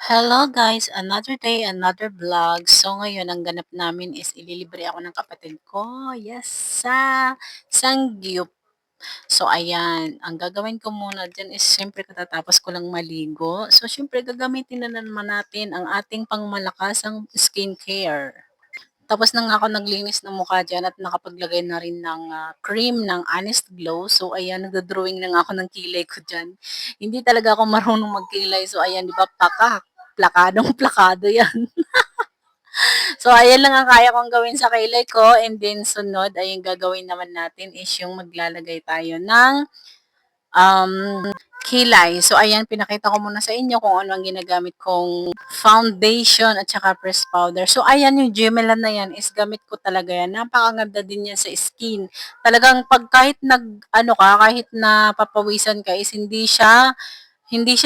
Hello guys, another day, another vlog. So ngayon ang ganap namin is ililibre ako ng kapatid ko. Yes, sa Sangyup. So ayan, ang gagawin ko muna dyan is syempre katatapos ko lang maligo. So syempre gagamitin na naman natin ang ating pangmalakasang skincare. Tapos na nga ako naglinis ng mukha diyan at nakapaglagay na rin ng cream ng Honest Glow. So ayan, nagdo-drawing na nga ako ng kilay ko diyan. Hindi talaga ako marunong magkilay. So ayan, 'di ba, plakadong plakado 'yan. So ayan lang ang kaya kong gawin sa kilay ko, and then sunod ay yung gagawin naman natin is yung maglalagay tayo ng um, kilay. So ayan, pinakita ko muna sa inyo kung ano ang ginagamit kong foundation at saka press powder. So ayan, yung Gemelan na yan is gamit ko talaga yan. Napakaganda din yan sa skin. Talagang pag kahit ano ka, kahit na papawisan ka is hindi siya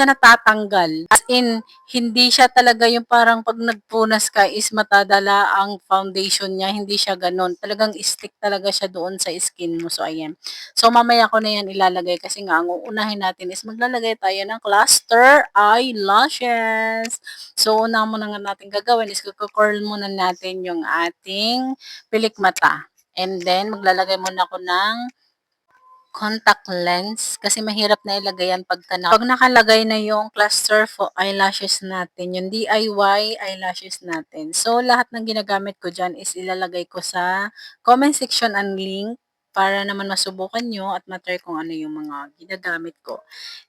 natatanggal. As in, hindi siya talaga yung parang 'pag nagpunas ka is matadala ang foundation niya, hindi siya gano'n. Talagang stick talaga siya doon sa skin mo. So, ayan. So, mamaya ko na 'yan ilalagay kasi nga ang uunahin natin is maglalagay tayo ng cluster eyelashes. So, una muna nga natin gagawin is curl muna natin yung ating pilik mata. And then, maglalagay muna ako ng contact lens kasi mahirap na ilagay yan pag nakalagay na yung cluster for eyelashes natin, yung DIY eyelashes natin. So, lahat ng ginagamit ko dyan is ilalagay ko sa comment section ang link para naman masubukan nyo at matry kung ano yung mga ginagamit ko.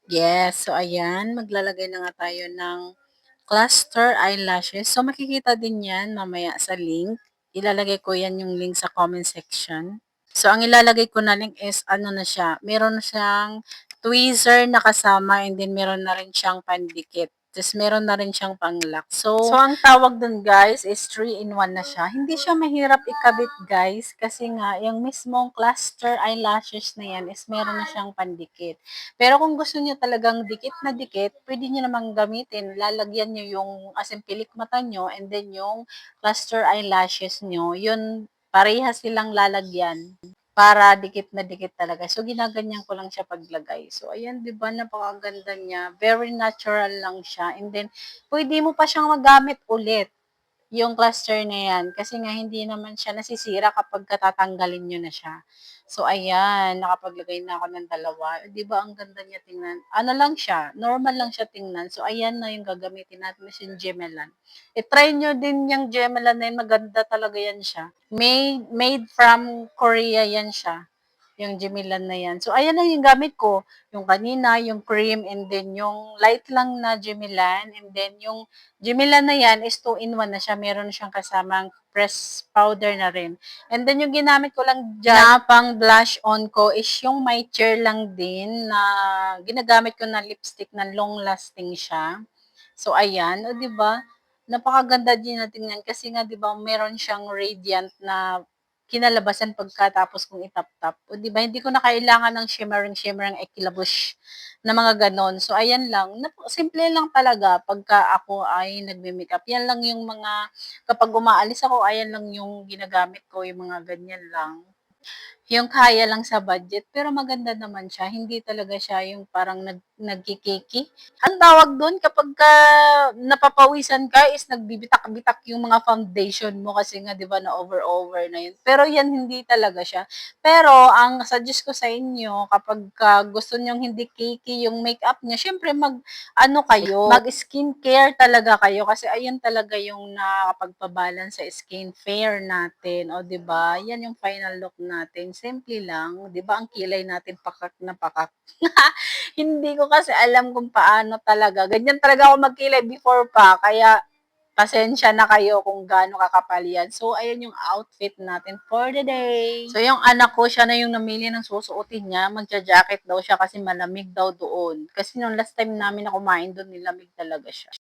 Yes, so ayan, maglalagay na nga tayo ng cluster eyelashes. So, makikita din yan mamaya sa link. Ilalagay ko yan yung link sa comment section. So, ang ilalagay ko na link is ano na siya, meron na siyang tweezer na kasama, and then meron na rin siyang pandikit. Tapos meron na rin siyang pang-lock. So, ang tawag dun guys is 3-in-1 na siya. Hindi siya mahirap ikabit guys kasi nga yung mismong cluster eyelashes na yan is meron na siyang pandikit. Pero kung gusto niyo talagang dikit na dikit, pwede niyo namang gamitin. Lalagyan niyo yung as in pilik mata niyo, and then yung cluster eyelashes niyo, yun parehas silang lalagyan para dikit na dikit talaga. So, ginaganyan ko lang siya paglagay. So, ayan, di ba, napakaganda niya. Very natural lang siya. And then, pwede mo pa siyang magamit ulit yung cluster na yan. Kasi nga, hindi naman siya nasisira kapag katatanggalin nyo na siya. So, ayan, nakapaglagay na ako ng dalawa. Di ba, ang ganda niya tingnan. Ano lang siya, normal lang siya tingnan. So, ayan na yung gagamitin natin is yung Gemelan. I-try nyo din yung Gemelan na yun. Maganda talaga yan siya. Made from Korea yan siya, yung Gemelan na yan. So, ayan lang yung gamit ko. Yung kanina, yung cream, and then yung light lang na Gemelan, and then yung Gemelan na yan is 2-in-1 na siya. Meron siyang kasamang press powder na rin. And then yung ginamit ko lang dyan na pang blush on ko is yung My Chair lang din na ginagamit ko na lipstick na long lasting siya. So, ayan. O, diba? Napakaganda din na tingnan kasi nga 'di ba meron siyang radiant na kinalabasan pagkatapos kong itap-tap. O 'di ba hindi ko na kailangan ng shimmering ekilabush na mga gano'n. So ayan lang, simple lang talaga pagka ako ay nagme-makeup. Yan lang yung mga kapag umaalis ako, ayan lang yung ginagamit ko, yung mga ganyan lang. Yung kaya lang sa budget, pero maganda naman siya. Hindi talaga siya yung parang nagkikiki. Ang tawag dun kapagka napapawisan ka is nagbibitak-bitak yung mga foundation mo kasi nga 'di ba na over na yun. Pero yan hindi talaga siya. Pero ang suggest ko sa inyo kapagka gusto niyong hindi cakey yung makeup niyo, syempre mag-ano kayo, mag-skincare talaga kayo kasi ayan talaga yung nakakapagpa-balance sa skin fair natin. O 'di ba? Yan yung final look natin. Simple lang, 'di ba? Ang kilay natin pakak na pakak. Hindi ko kasi alam kung paano talaga. Ganyan talaga ako magkilay before pa. Kaya pasensya na kayo kung gaano kakapal yan. So, ayan yung outfit natin for the day. So, yung anak ko, siya na yung namili ng susuotin niya. Magja-jacket daw siya kasi malamig daw doon. Kasi nung last time namin na kumain doon, nilamig talaga siya.